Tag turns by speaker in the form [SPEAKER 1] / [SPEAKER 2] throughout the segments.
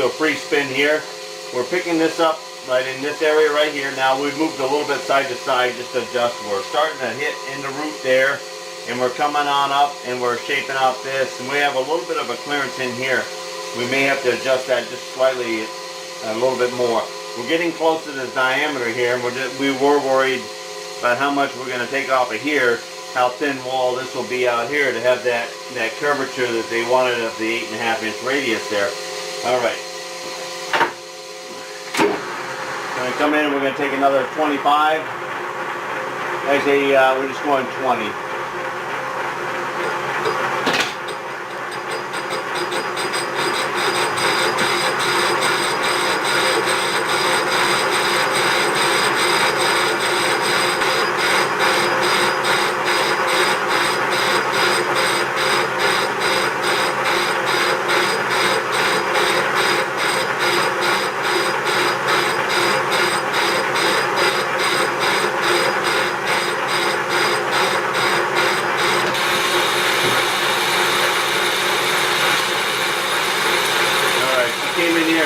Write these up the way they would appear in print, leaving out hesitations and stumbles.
[SPEAKER 1] do a free spin here. We're picking this up right in this area right here. Now we've moved a little bit side to side just to adjust. We're starting to hit in the root there, and we're coming on up and we're shaping out this, and we have a little bit of a clearance in here. We may have to adjust that just slightly, a little bit more. We're getting close to this diameter here, and we were worried about how much we're going to take off of here, how thin wall this will be out here to have that curvature that they wanted of the 8.5 inch radius there. Alright. We're going to come in and we're going to take another 25. Actually, we're just going 20.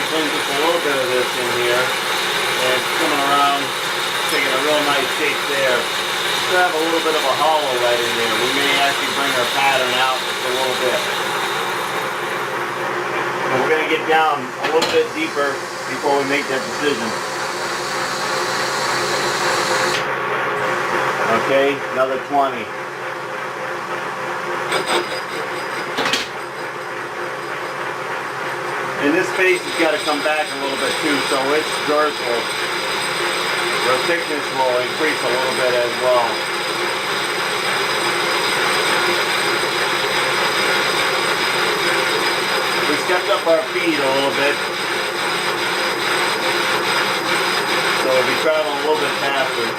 [SPEAKER 1] Cleans up a little bit of this in here, and it's coming around, taking a real nice shape there. Still have a little bit of a hollow right in there. We may actually bring our pattern out just a little bit. And we're going to get down a little bit deeper before we make that decision. Okay, another 20. And this space has got to come back a little bit too, so its girth will, the thickness will increase a little bit as well. We stepped up our feed a little bit, so we'll be traveling a little bit faster.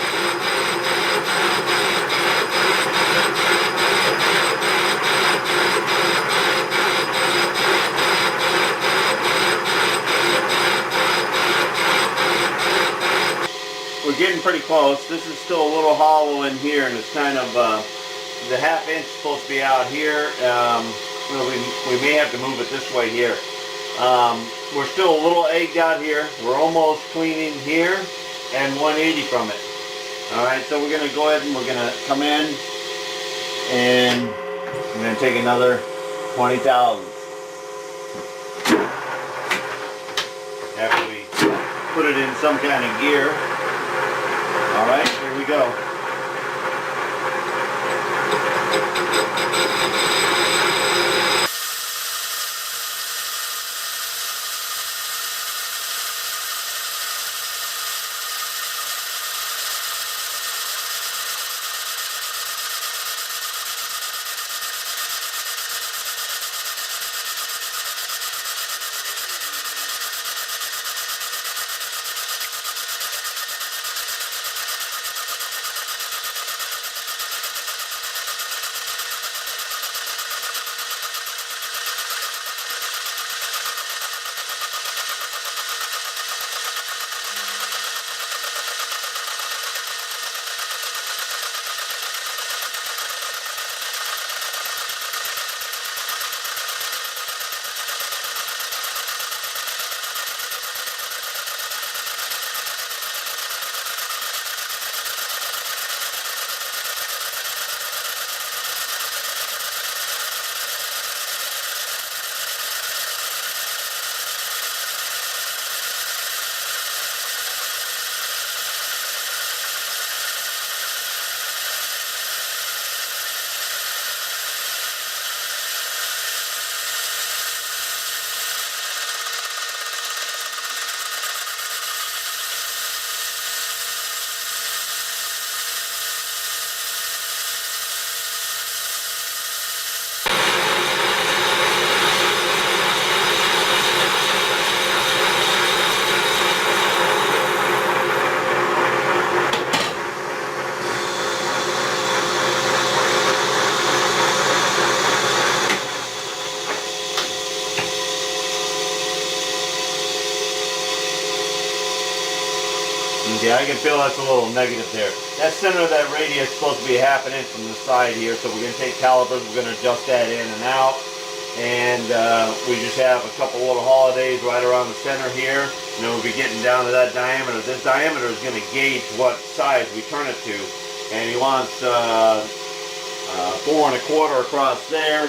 [SPEAKER 1] We're getting pretty close. This is still a little hollow in here, and it's kind of the 1/2 inch is supposed to be out here. We may have to move it this way here. We're still a little egged out here. We're almost cleaning here and 180 from it. Alright, so we're going to go ahead and we're going to come in and we're going to take another 20 thousandths. After we put it in some kind of gear. Alright, here we go. Yeah, I can feel that's a little negative there. That center of that radius is supposed to be 1/2 inch from the side here, so we're going to take calipers, we're going to adjust that in and out, and we just have a couple little holidays right around the center here, and then we'll be getting down to that diameter. This diameter is going to gauge what size we turn it to, and he wants 4 1/4 across there,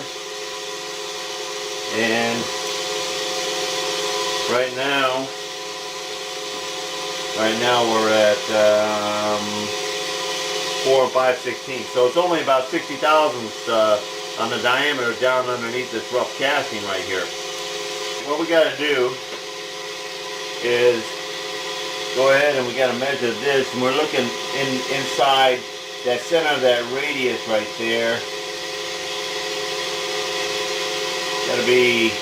[SPEAKER 1] and right now we're at 4 5/16. So it's only about 60 thousandths on the diameter down underneath this rough casting right here. What we got to do is go ahead and we got to measure this, and we're looking inside that center of that radius right there. Got to be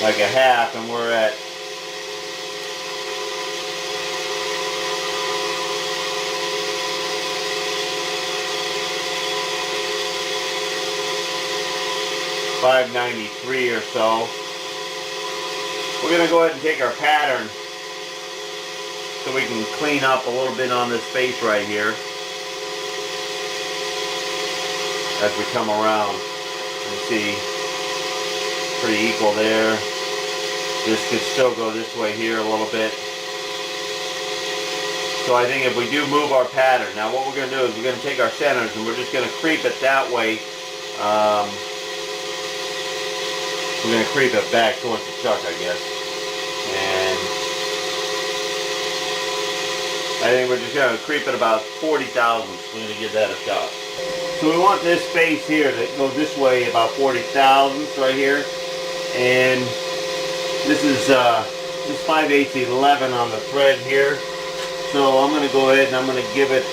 [SPEAKER 1] like a half, and we're at 593 or so. We're going to go ahead and take our pattern so we can clean up a little bit on this face right here as we come around. You see, pretty equal there. This could still go this way here a little bit. So I think if we do move our pattern, now what we're going to do is we're going to take our centers and we're just going to creep it that way. We're going to creep it back towards the chuck, I guess. And I think we're just going to creep it about 40 thousandths. We're going to give that a shot. So we want this space here to go this way about 40 thousandths right here. And this is 5/8 on the thread here. So I'm going to go ahead and I'm going to give it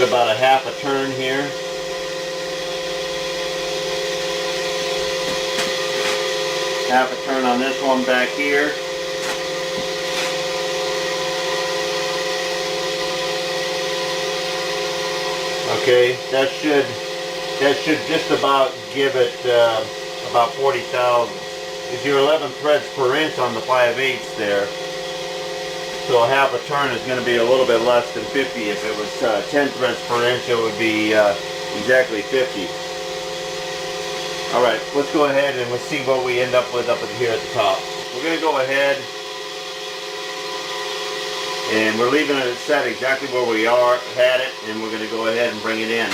[SPEAKER 1] about a half a turn here. Half a turn on this one back here. Okay, that should just about give it about 40 thousandths. Is your 11 threads per inch on the 5/8 there. So a half a turn is going to be a little bit less than 50. If it was 10 threads per inch, it would be exactly 50. Alright, let's go ahead and let's see what we end up with up here at the top. We're going to go ahead and we're leaving it set exactly where we had it, and we're going to go ahead and bring it in.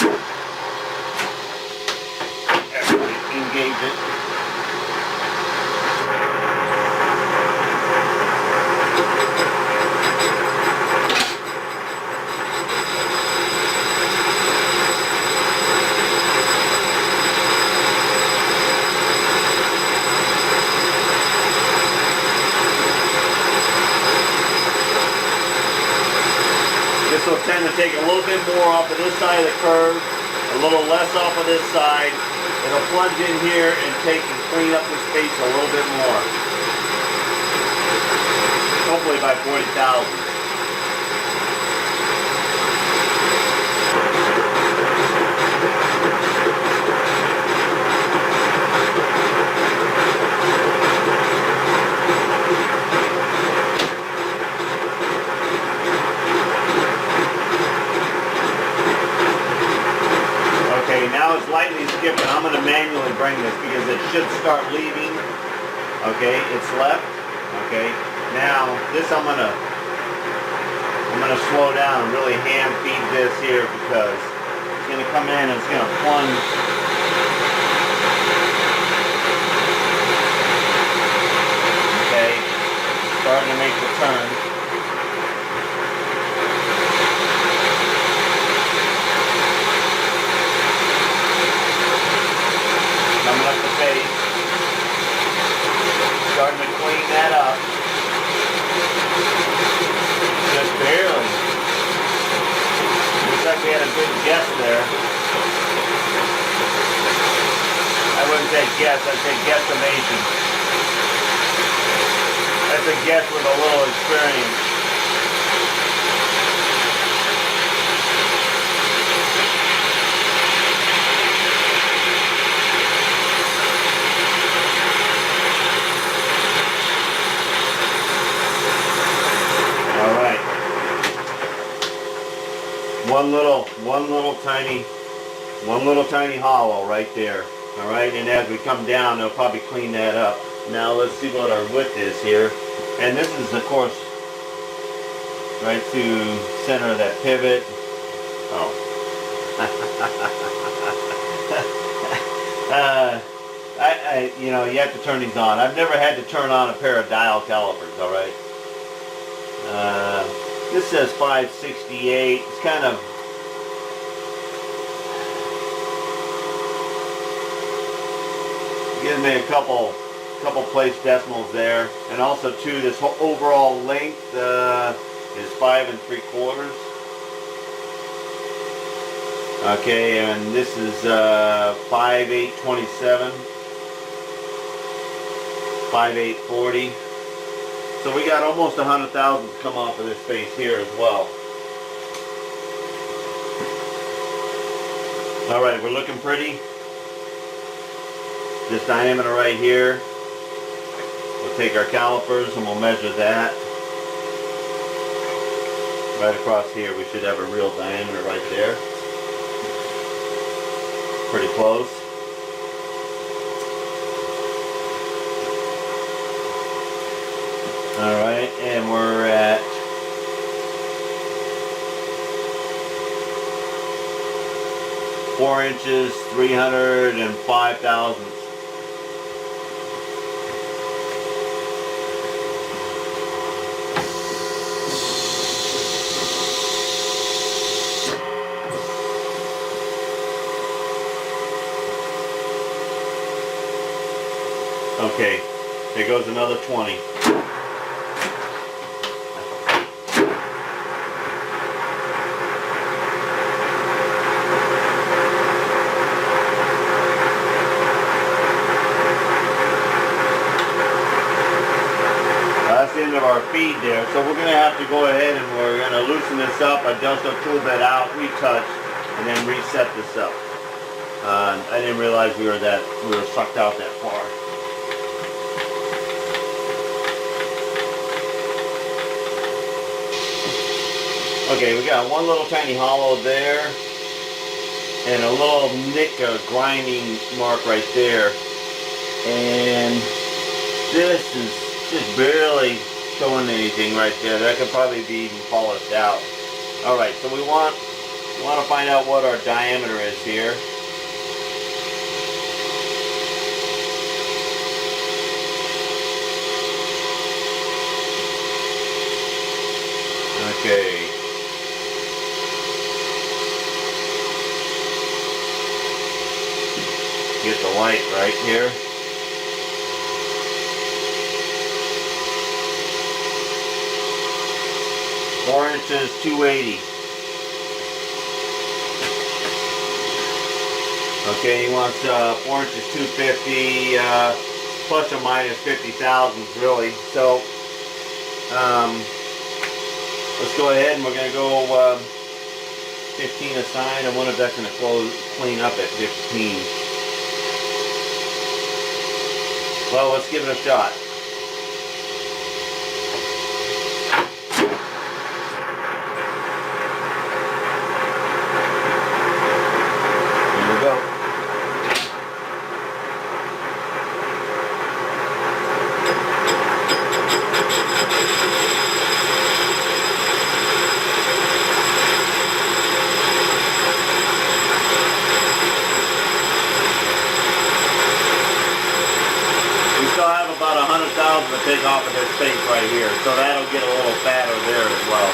[SPEAKER 1] Engage it. This will tend to take a little bit more off of this side of the curve, a little less off of this side. It'll plunge in here and take and clean up the space a little bit more. Hopefully by 40 thousandths. Now it's lightly skipping. I'm going to manually bring this because it should start leaving. Okay, it's left. Okay, now this I'm going to slow down and really hand feed this here because it's going to come in and it's going to plunge. Okay, starting to make the turn. Starting to clean that up. Just barely. Looks like we had a good guess there. I wouldn't say guess, I'd say guesstimation. That's a guess with a little experience. One little tiny One little tiny hollow right there. Alright, and as we come down, they'll probably clean that up. Now let's see what our width is here. And this is, of course, right to center of that pivot. Oh. You know, you have to turn these on. I've never had to turn on a pair of dial calipers, alright? This says 568. It's kind of... gives me a couple place decimals there. And also, too, this whole overall length is 5 3/4. Okay, and this is 5/827, 5/840. So we got almost 100 thousandths come off of this space here as well. All right, we're looking pretty. This diameter right here. We'll take our calipers and we'll measure that. Right across here, we should have a real diameter right there. Pretty close. Alright, and we're at 4 inches, 305 thousandths. Okay, there goes another 20. That's the end of our feed there. So we're going to have to go ahead and we're going to loosen this up, adjust our tool bed out, retouch, and then reset this up. I didn't realize we were sucked out that far. Okay, we got one little tiny hollow there, and a little nick or grinding mark right there. And this is just barely showing anything right there. That could probably be even polished out. Alright, so we want to find out what our diameter is here. Okay. Get the light right here. Four inches, 280. Okay, he wants 4 inches, 250, plus or minus 50 thousandths, really. So, let's go ahead and we're going to go 15 aside. I wonder if that's going to clean up at 15. Well, let's give it a shot. Here we go. To take off of this space right here, so that'll get a little fatter there as well.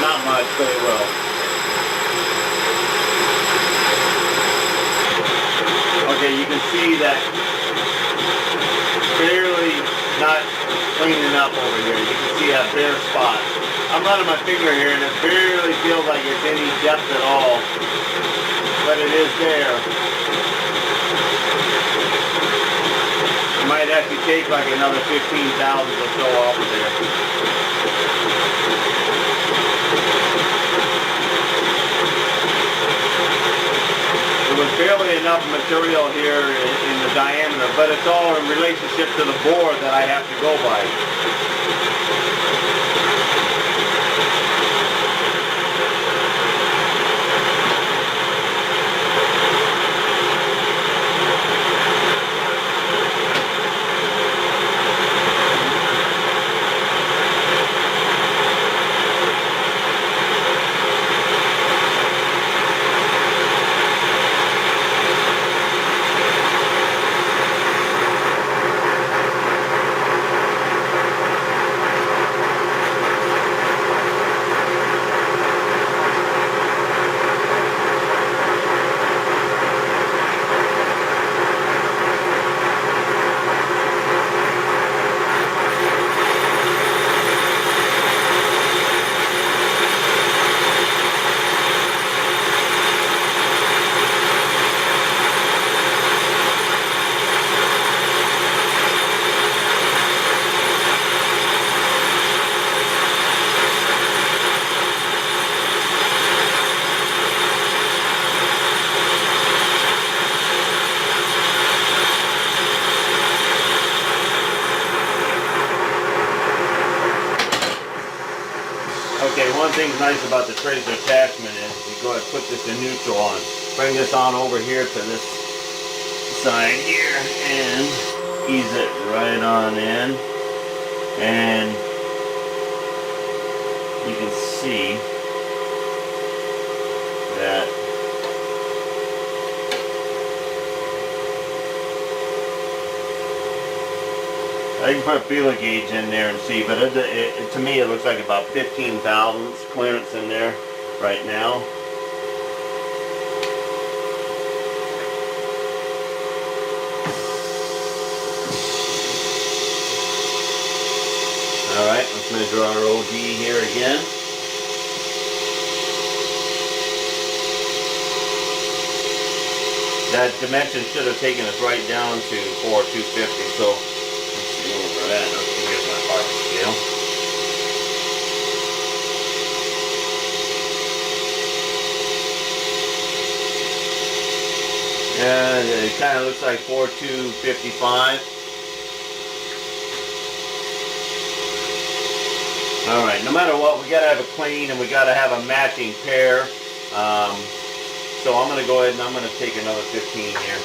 [SPEAKER 1] Not much, but it will. Okay, you can see that barely not cleaning up over here. You can see that bare spot. I'm running my finger here and it barely feels like it's any depth at all, but it is there. Might actually take like another 15,000 or so off of there. There was barely enough material here in the diameter, but it's all in relationship to the bore that I have to go by. Okay, one thing nice about the tracer attachment is you go ahead and put this in neutral on. Bring this on over here to this side here and ease it right on in. And you can see that I can put a feeler gauge in there and see, but to me it looks like about 15 thousandths clearance in there right now. Alright, let's measure our OD here again. That dimension should have taken us right down to 4,250, so let's see where we're at. Here's my part scale. And it kind of looks like 4,255. Alright, no matter what, we gotta have a clean and we gotta have a matching pair. So I'm gonna go ahead and I'm gonna take another 15 here.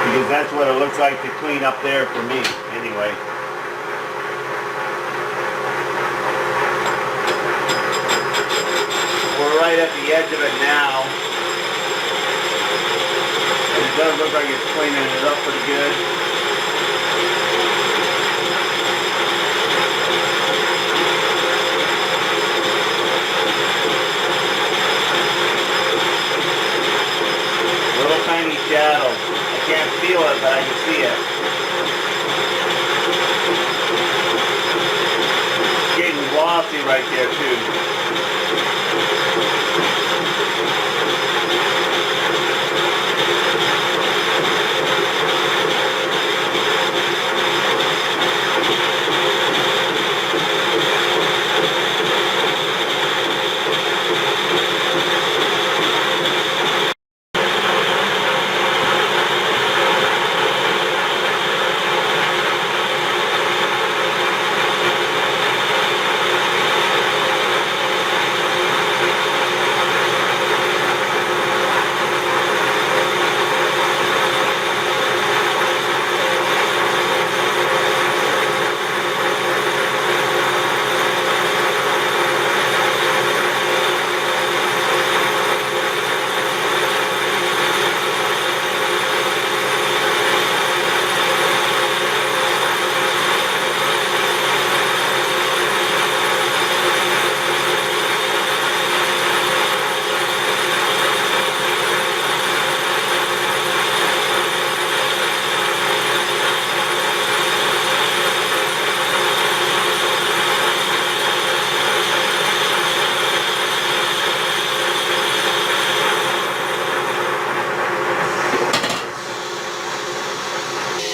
[SPEAKER 1] Because that's what it looks like to clean up there for me, anyway. We're right at the edge of it now. It does look like it's cleaning it up pretty good. Little tiny shadow. I can't feel it, but I can see it. It's getting glossy right there too.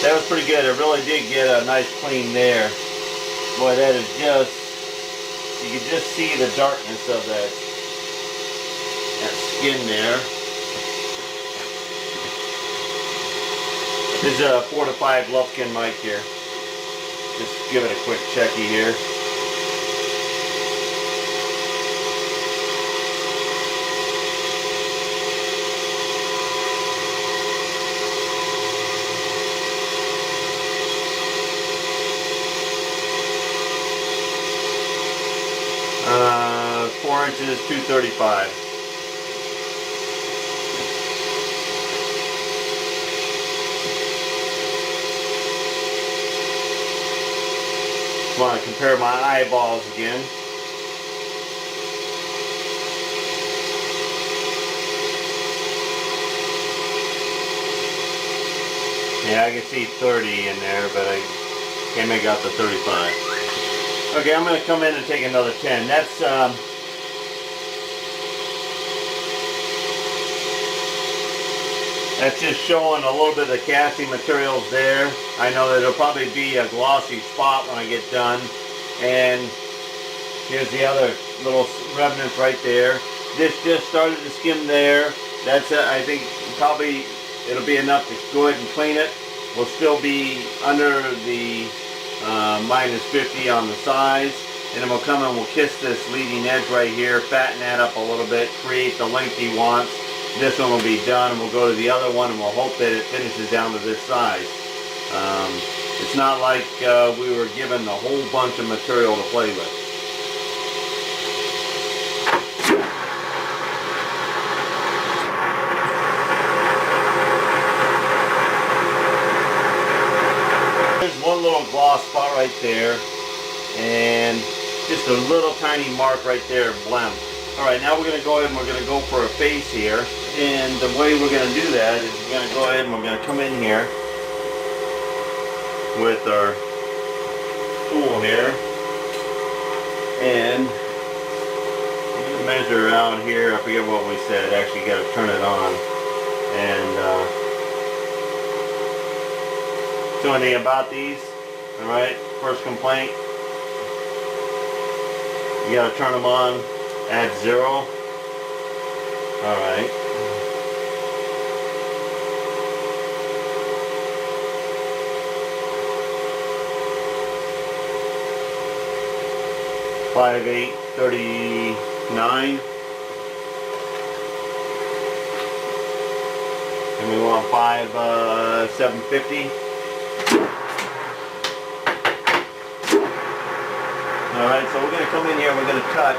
[SPEAKER 1] That was pretty good. It really did get a nice clean there. Boy, that is just, you can just see the darkness of that skin there. This is a 4 to 5 Lufkin mic here. Just give it a quick checky here. Uh, 4 inches, 235. Just want to compare my eyeballs again. Yeah, I can see 30 in there, but I can't make out the 35. Okay, I'm going to come in and take another 10. That's just showing a little bit of the casting materials there. I know that it'll probably be a glossy spot when I get done. And here's the other little remnants right there. This just started to skim there. That's I think probably it'll be enough to go ahead and clean it. We'll still be under the minus 50 on the size, and then we'll come and we'll kiss this leading edge right here, fatten that up a little bit, create the length he wants. This one will be done, and we'll go to the other one, and we'll hope that it finishes down to this size. It's not like we were given a whole bunch of material to play with. There's one little gloss spot right there, and just a little tiny mark right there, blem. Alright, now we're going to go ahead and we're going to go for a face here. And the way we're going to do that is we're going to go ahead and we're going to come in here with our tool here. And we're going to measure out here. I forget what we said. Actually, got to turn it on. And so anything about these? Alright, first complaint. You got to turn them on. Add 0. Alright. $5,839. And we want $5,750. Alright, so we're going to come in here and we're going to cut.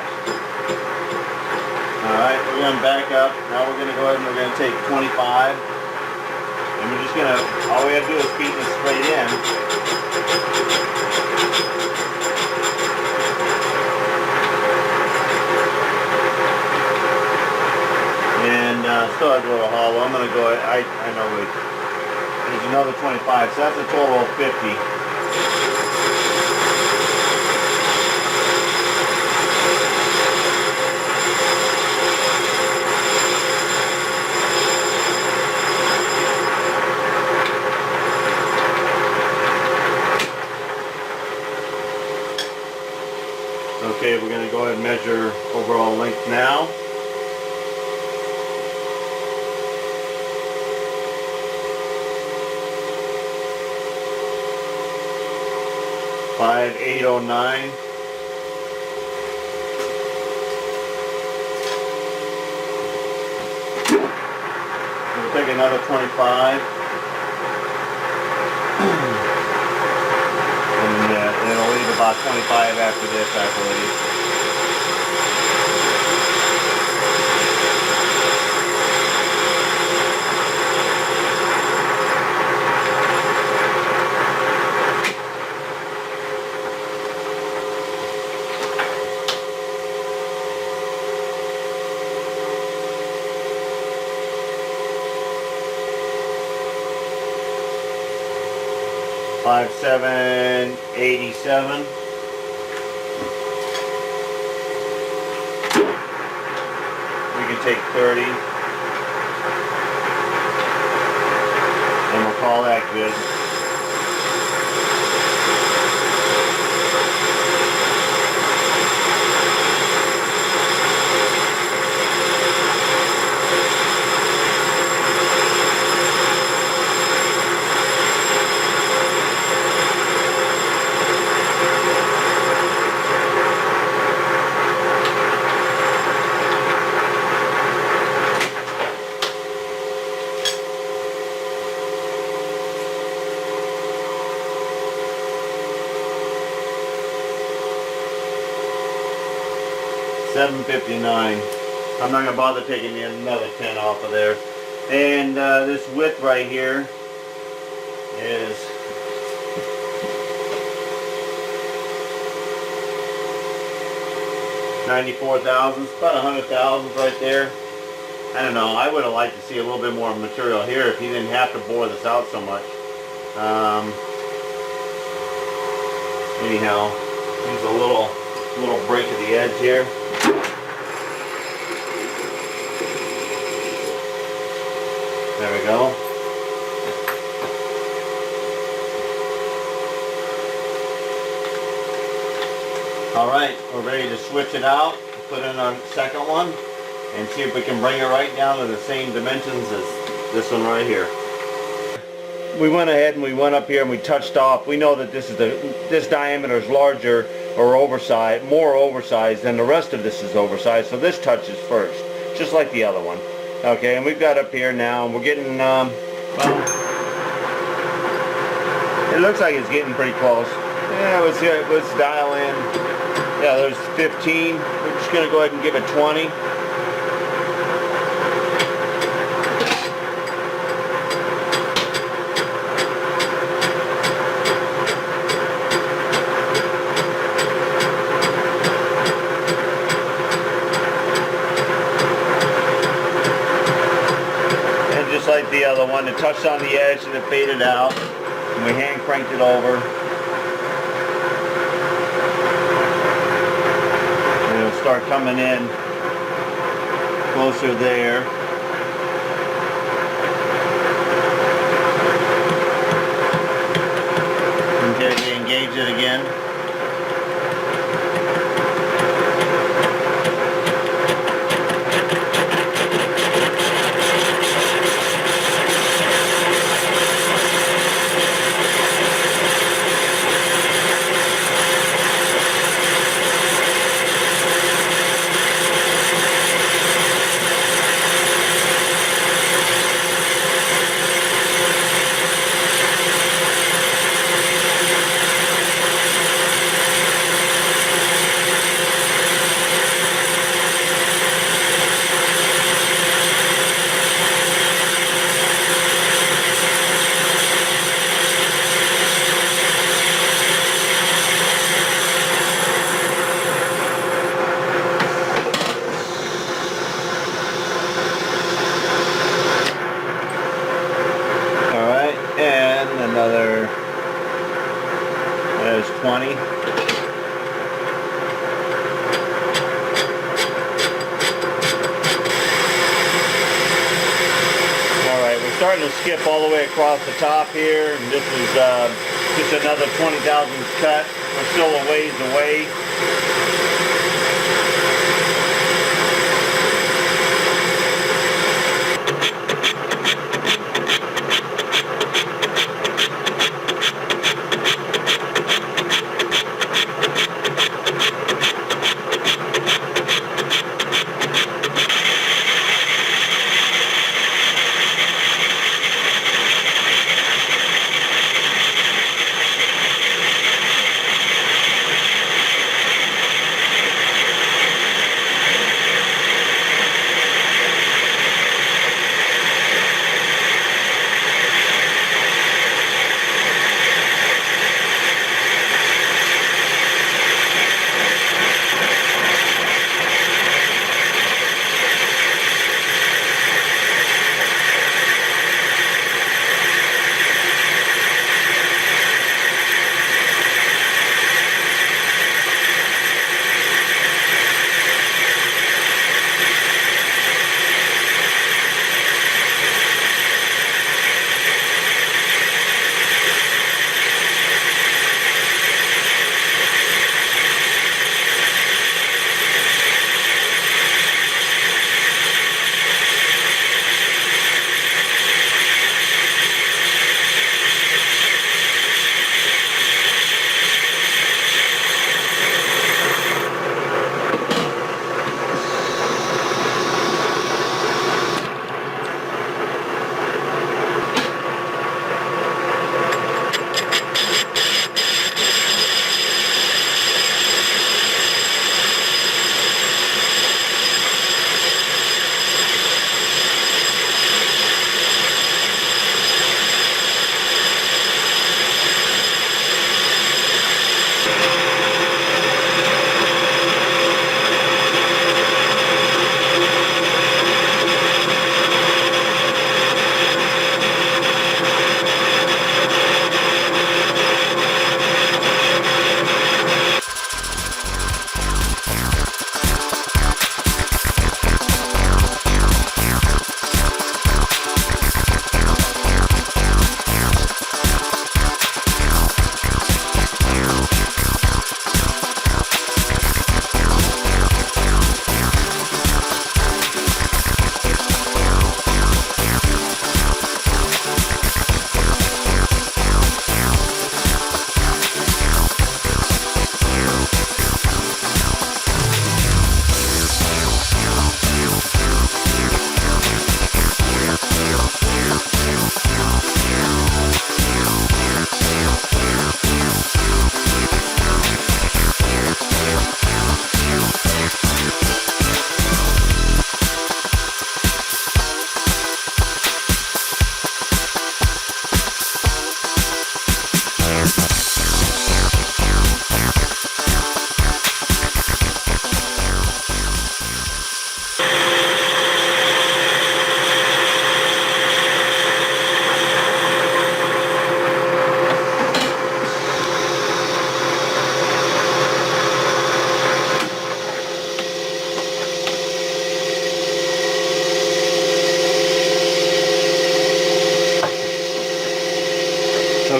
[SPEAKER 1] Alright, we're going to back up. Now we're going to go ahead and we're going to take 25. And we're just going to, all we have to do is feed this straight in. And still has a little hollow. I'm going to go, I know there's another 25, so that's a total of 50. Okay, we're going to go ahead and measure overall length now. $5,809. We'll take another 25. And it'll leave about 25 after this, I believe. $5,787. We can take 30, and we'll call that good. $759. I'm not going to bother taking another 10 off of there. And this width right here is $94,000. It's about 100,000 right there. I don't know. I would have liked to see a little bit more material here if you didn't have to bore this out so much. Anyhow, use a little break at the edge here. There we go. Alright, we're ready to switch it out, put in our second one, and see if we can bring it right down to the same dimensions as this one right here. we went ahead and we went up here and we touched off. We know that this diameter is larger or oversized, more oversized than the rest of this is oversized. So this touches first, just like the other one. Okay, and we've got up here now, and we're getting, well, it looks like it's getting pretty close. Yeah, let's dial in. Yeah, there's 15. We're just going to go ahead and give it 20. Like the other one, it touched on the edge and it faded out, and we hand cranked it over, and it'll start coming in closer there. Okay, engage it again. Another, there's 20. Alright, we're starting to skip all the way across the top here, and this is just another 20 thousandths cut. We're still a ways away.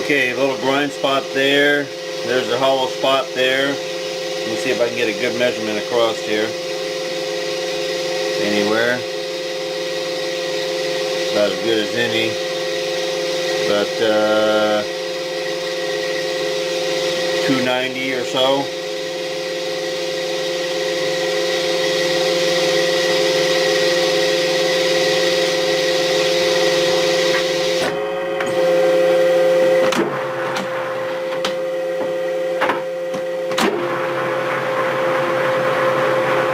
[SPEAKER 1] Okay, a little grind spot there. There's a hollow spot there. Let me see if I can get a good measurement across here. Anywhere. About as good as any. About 290 or so.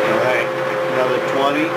[SPEAKER 1] Alright, another 20.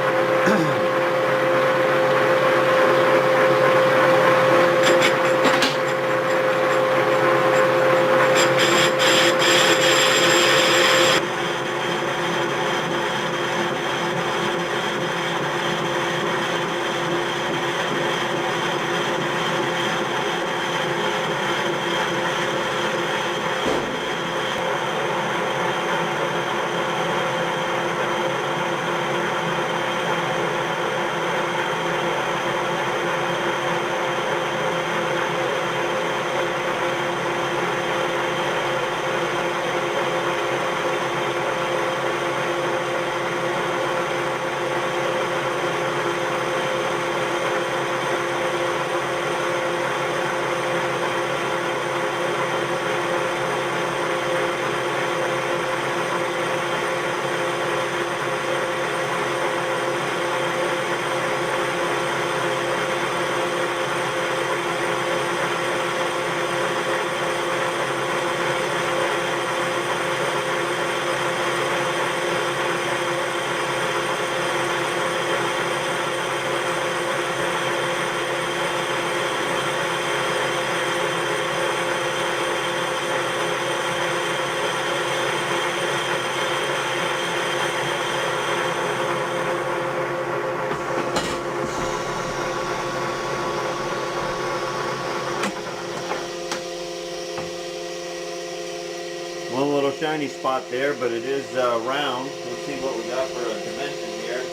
[SPEAKER 1] One little shiny spot there, but it is round. Let's see what we got for a dimension here.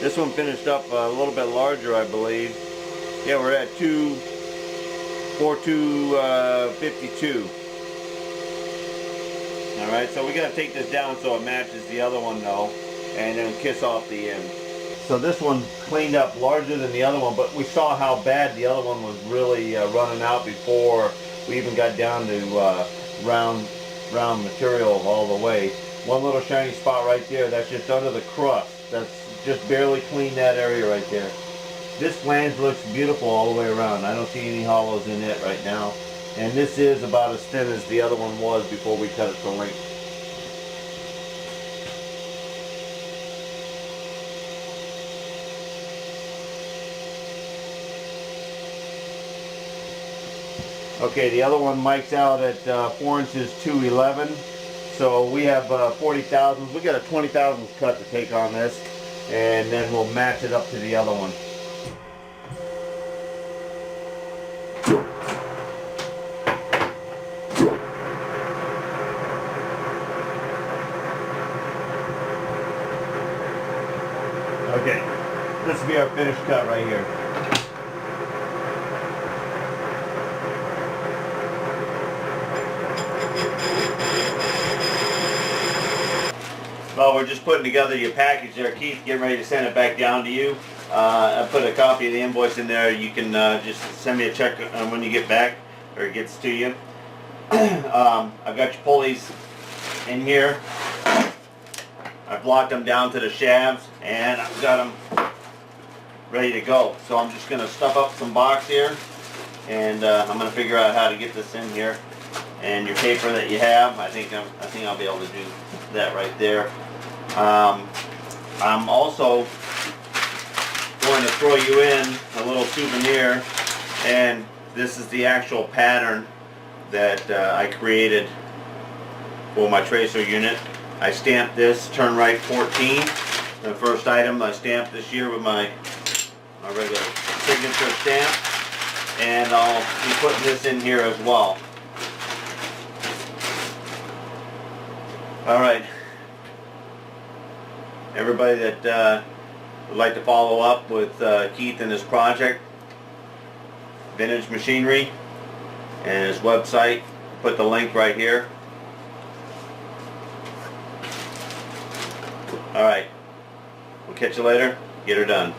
[SPEAKER 1] This one finished up a little bit larger, I believe. Yeah, we're at 4252. Alright, so we got to take this down so it matches the other one though, and then kiss off the end. So this one cleaned up larger than the other one, but we saw how bad the other one was really running out before we even got down to round material all the way. One little shiny spot right there, that's just under the crust. That's just barely cleaned that area right there. This flange looks beautiful all the way around. I don't see any hollows in it right now. And this is about as thin as the other one was before we cut it to length. Okay, the other one mics out at 4 inches 211. So we have 40 thousandths. We got a 20 thousandths cut to take on this, and then we'll match it up to the other one. Okay, this will be our finished cut right here. Well, we're just putting together your package there, Keith, getting ready to send it back down to you. I put a copy of the invoice in there. You can just send me a check when you get back, or it gets to you. I've got your pulleys in here. I've locked them down to the shafts, and I've got them ready to go. So I'm just going to stuff up some box here, and I'm going to figure out how to get this in here. And your paper that you have, I think I'll be able to do that right there. I'm also going to throw you in a little souvenir, and this is the actual pattern that I created for my tracer unit. I stamped this turn right 14, the first item I stamped this year with my regular signature stamp, and I'll be putting this in here as well. Alright, everybody that would like to follow up with Keith and his project, Vintage Machinery, and his website, put the link right here. Alright, we'll catch you later. Get her done.